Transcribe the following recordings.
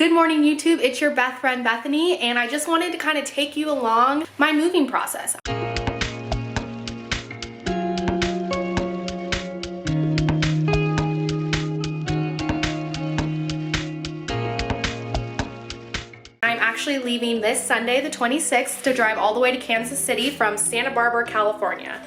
Good morning, YouTube. It's your Beth friend Bethany, and I just wanted to kind of take you along my moving process. I'm actually leaving this Sunday, the 26th, to drive all the way to Kansas City from Santa Barbara, California.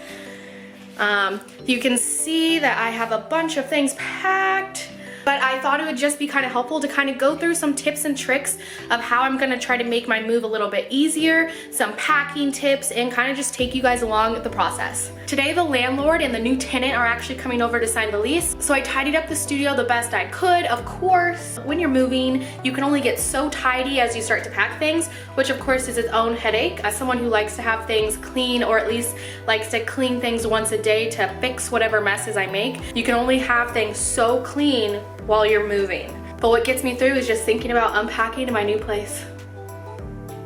You can see that I have a bunch of things packed, but I thought it would just be kind of helpful to kind of go through some tips and tricks of how I'm going to try to make my move a little bit easier, some packing tips, and kind of just take you guys along the process. Today, the landlord and the new tenant are actually coming over to sign the lease, so I tidied up the studio the best I could. Of course, when you're moving, you can only get so tidy as you start to pack things, which of course is its own headache. As someone who likes to have things clean, or at least likes to clean things once a day to fix whatever messes I make, you can only have things so clean while you're moving. But what gets me through is just thinking about unpacking in my new place.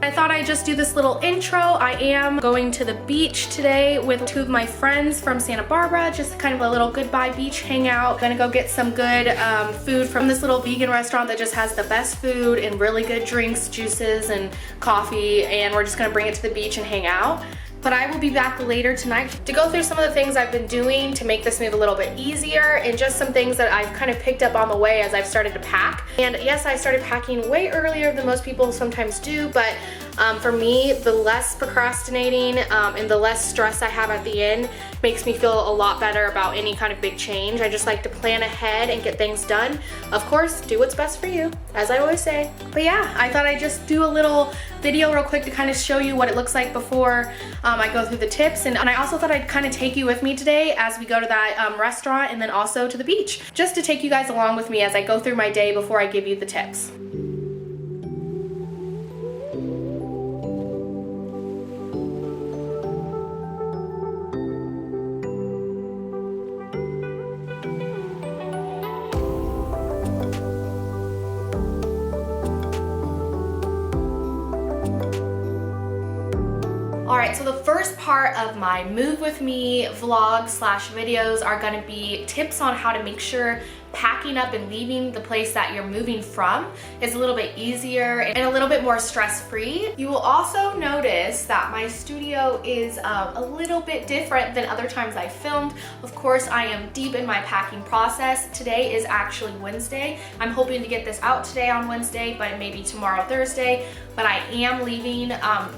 I thought I'd just do this little intro. I am going to the beach today with two of my friends from Santa Barbara, just kind of a little goodbye beach hangout. Gonna go get some good food from this little vegan restaurant that just has the best food and really good drinks, juices, and coffee, and we're just gonna bring it to the beach and hang out. But I will be back later tonight to go through some of the things I've been doing to make this move a little bit easier, and just some things that I've kind of picked up on the way as I've started to pack. And yes, I started packing way earlier than most people sometimes do, but for me, the less procrastinating and the less stress I have at the end makes me feel a lot better about any kind of big change. I just like to plan ahead and get things done. Of course, do what's best for you, as I always say. But yeah, I thought I'd just do a little video real quick to kind of show you what it looks like before I go through the tips. And I also thought I'd kind of take you with me today as we go to that restaurant and then also to the beach, just to take you guys along with me as I go through my day before I give you the tips. Alright, so the first part of my Move With Me vlog slash videos are going to be tips on how to make sure packing up and leaving the place that you're moving from is a little bit easier and a little bit more stress-free. You will also notice that my studio is a little bit different than other times I filmed. Of course, I am deep in my packing process. Today is actually Wednesday. I'm hoping to get this out today on Wednesday, but maybe tomorrow, Thursday. But I am leaving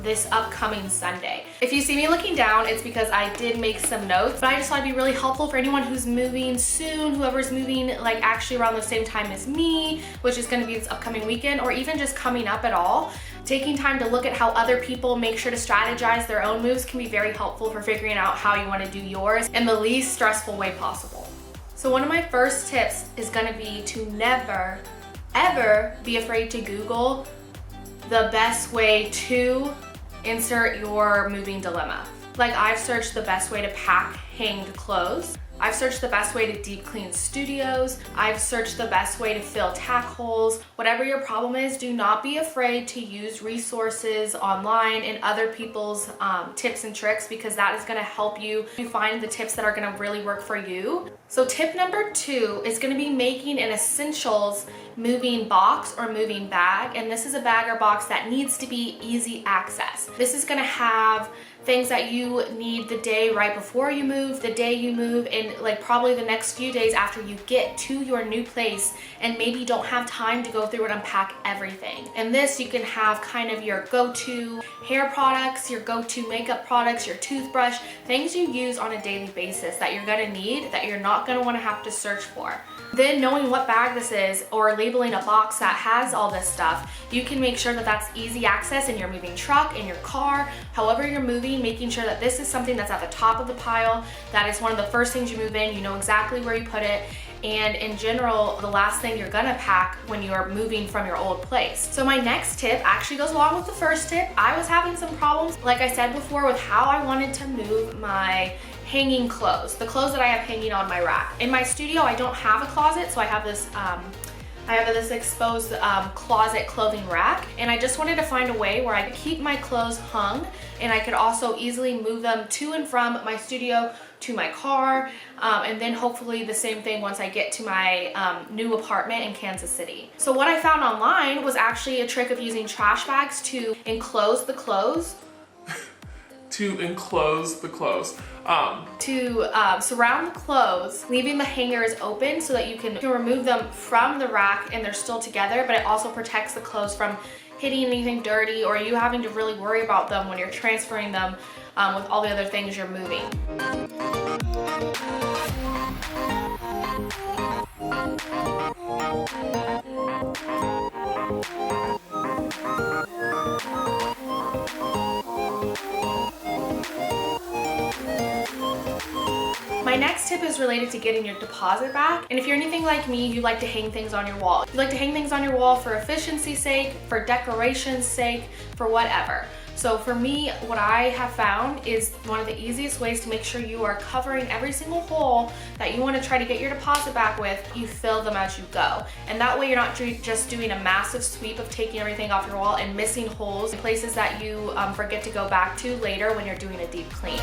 this upcoming Sunday. If you see me looking down, it's because I did make some notes, but I just thought it'd be really helpful for anyone who's moving soon, whoever's moving like actually around the same time as me, which is gonna be this upcoming weekend, or even just coming up at all. Taking time to look at how other people make sure to strategize their own moves can be very helpful for figuring out how you wanna do yours in the least stressful way possible. So one of my first tips is gonna be to never, ever be afraid to Google the best way to insert your moving dilemma. Like, I've searched the best way to pack hanged clothes. I've searched the best way to deep clean studios. I've searched the best way to fill tack holes. Whatever your problem is, do not be afraid to use resources online and other people's tips and tricks, because that is gonna help you find the tips that are gonna really work for you. So tip number 2 is gonna be making an essentials moving box or moving bag, and this is a bag or box that needs to be easy access. This is gonna have things that you need the day right before you move, the day you move, and like probably the next few days after you get to your new place and maybe don't have time to go through and unpack everything. And this, you can have kind of your go-to hair products, your go-to makeup products, your toothbrush, things you use on a daily basis that you're gonna need, that you're not gonna wanna have to search for. Then knowing what bag this is, or labeling a box that has all this stuff, you can make sure that that's easy access in your moving truck, in your car, however you're moving, making sure that this is something that's at the top of the pile, that is one of the first things you move in, you know exactly where you put it, and in general, the last thing you're gonna pack when you're moving from your old place. So my next tip actually goes along with the first tip. I was having some problems, like I said before, with how I wanted to move my hanging clothes, the clothes that I have hanging on my rack. In my studio, I don't have a closet, so I have this I have this exposed closet clothing rack, and I just wanted to find a way where I could keep my clothes hung and I could also easily move them to and from my studio to my car, and then hopefully the same thing once I get to my new apartment in Kansas City. So what I found online was actually a trick of using trash bags to enclose the clothes. To enclose the clothes. To surround the clothes, leaving the hangers open so that you can remove them from the rack and they're still together, but it also protects the clothes from hitting anything dirty or you having to really worry about them when you're transferring them with all the other things you're moving. My next tip is related to getting your deposit back. And if you're anything like me, you like to hang things on your wall. You like to hang things on your wall for efficiency's sake, for decoration's sake, for whatever. So for me, what I have found is one of the easiest ways to make sure you are covering every single hole that you want to try to get your deposit back with, you fill them as you go. And that way you're not just doing a massive sweep of taking everything off your wall and missing holes in places that you forget to go back to later when you're doing a deep clean.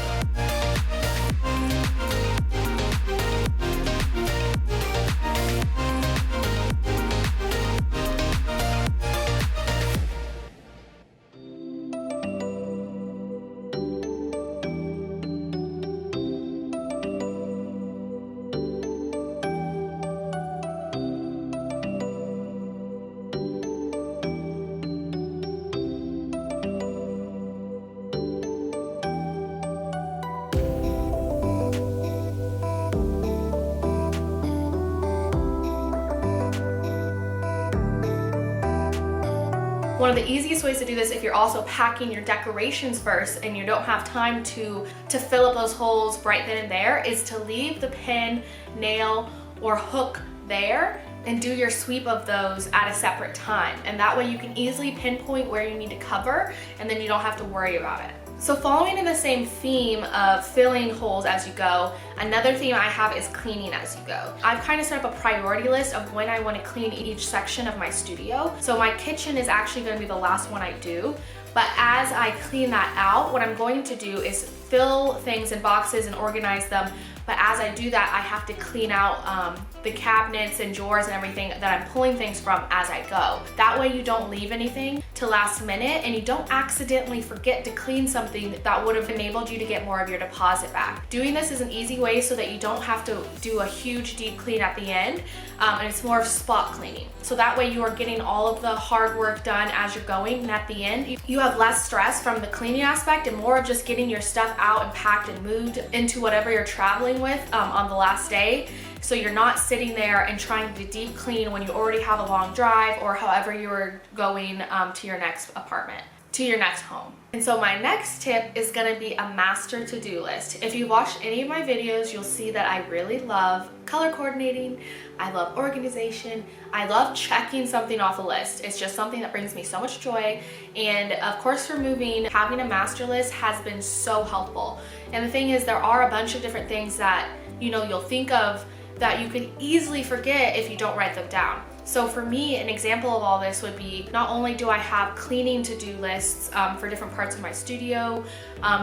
One of the easiest ways to do this, if you're also packing your decorations first and you don't have time to fill up those holes right then and there, is to leave the pin, nail, or hook there and do your sweep of those at a separate time. And that way you can easily pinpoint where you need to cover and then you don't have to worry about it. So following in the same theme of filling holes as you go, another theme I have is cleaning as you go. I've kind of set up a priority list of when I want to clean each section of my studio. So my kitchen is actually going to be the last one I do. But as I clean that out, what I'm going to do is fill things in boxes and organize them. But as I do that, I have to clean out the cabinets and drawers and everything that I'm pulling things from as I go. That way you don't leave anything to last minute and you don't accidentally forget to clean something that would have enabled you to get more of your deposit back. Doing this is an easy way so that you don't have to do a huge deep clean at the end, and it's more of spot cleaning. So that way you are getting all of the hard work done as you're going, and at the end you have less stress from the cleaning aspect and more of just getting your stuff out and packed and moved into whatever you're traveling with on the last day. So you're not sitting there and trying to deep clean when you already have a long drive or however you're going to your next apartment, to your next home. And so my next tip is gonna be a master to-do list. If you've watched any of my videos, you'll see that I really love color coordinating, I love organization, I love checking something off a list. It's just something that brings me so much joy. And of course for moving, having a master list has been so helpful. And the thing is, there are a bunch of different things that you'll think of that you could easily forget if you don't write them down. So for me, an example of all this would be, not only do I have cleaning to-do lists for different parts of my studio,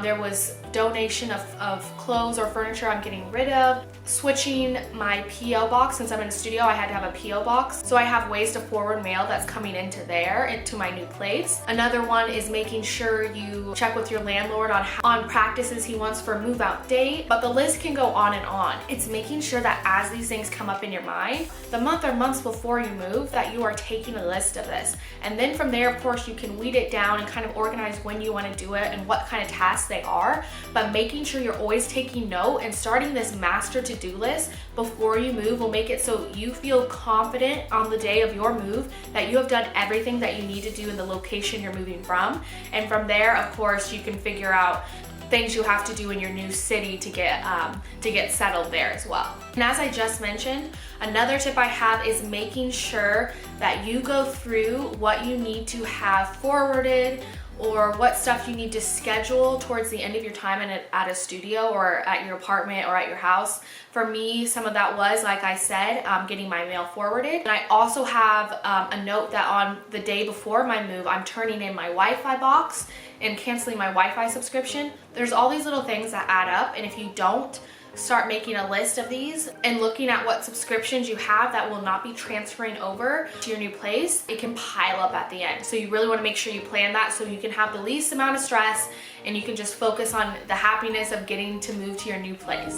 there was donation of clothes or furniture I'm getting rid of, switching my P.O. box. Since I'm in a studio, I had to have a P.O. box. So I have ways to forward mail that's coming into there, into my new place. Another one is making sure you check with your landlord on practices he wants for a move-out date. But the list can go on and on. It's making sure that as these things come up in your mind, the month or months before you move, that you are taking a list of this. And then from there, of course, you can weed it down and kind of organize when you want to do it and what kind of tasks they are. But making sure you're always taking note and starting this master to-do list before you move will make it so you feel confident on the day of your move that you have done everything that you need to do in the location you're moving from. And from there, of course, you can figure out things you have to do in your new city to get settled there as well. And as I just mentioned, another tip I have is making sure that you go through what you need to have forwarded or what stuff you need to schedule towards the end of your time at a studio or at your apartment or at your house. For me, some of that was, like I said, getting my mail forwarded. And I also have a note that on the day before my move, I'm turning in my Wi-Fi box and canceling my Wi-Fi subscription. There's all these little things that add up, and if you don't start making a list of these and looking at what subscriptions you have that will not be transferring over to your new place, it can pile up at the end. So you really want to make sure you plan that so you can have the least amount of stress and you can just focus on the happiness of getting to move to your new place.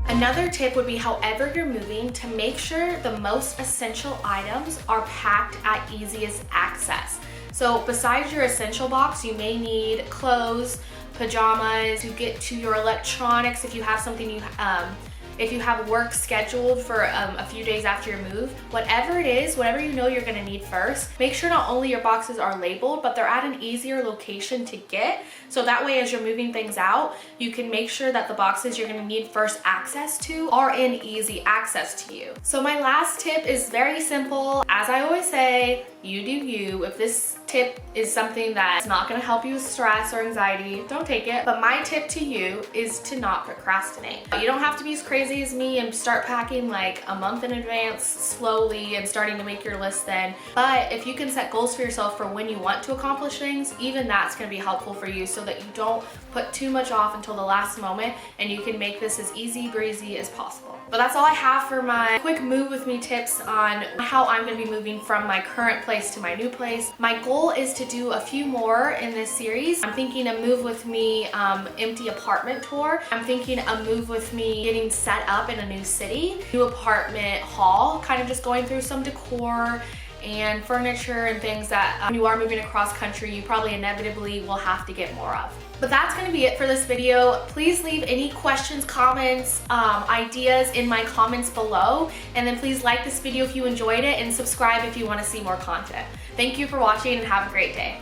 Another tip would be, however you're moving, to make sure the most essential items are packed at easiest access. So besides your essential box, you may need clothes, pajamas, to get to your electronics if you have something if you have work scheduled for a few days after your move. Whatever it is, whatever you know you're gonna need first, make sure not only your boxes are labeled, but they're at an easier location to get. So that way, as you're moving things out, you can make sure that the boxes you're gonna need first access to are in easy access to you. So my last tip is very simple. As I always say, you do you. If this tip is something that's not gonna help you with stress or anxiety, don't take it. But my tip to you is to not procrastinate. You don't have to be as crazy as me and start packing like a month in advance slowly and starting to make your list then. But if you can set goals for yourself for when you want to accomplish things, even that's gonna be helpful for you so that you don't put too much off until the last moment and you can make this as easy breezy as possible. But that's all I have for my quick move with me tips on how I'm gonna be moving from my current place to my new place. My goal is to do a few more in this series. I'm thinking a move with me empty apartment tour. I'm thinking a move with me getting set up in a new city, new apartment haul, kind of just going through some decor and furniture and things that when you are moving across country, you probably inevitably will have to get more of. But that's gonna be it for this video. Please leave any questions, comments, ideas in my comments below. And then please like this video if you enjoyed it and subscribe if you wanna see more content. Thank you for watching and have a great day.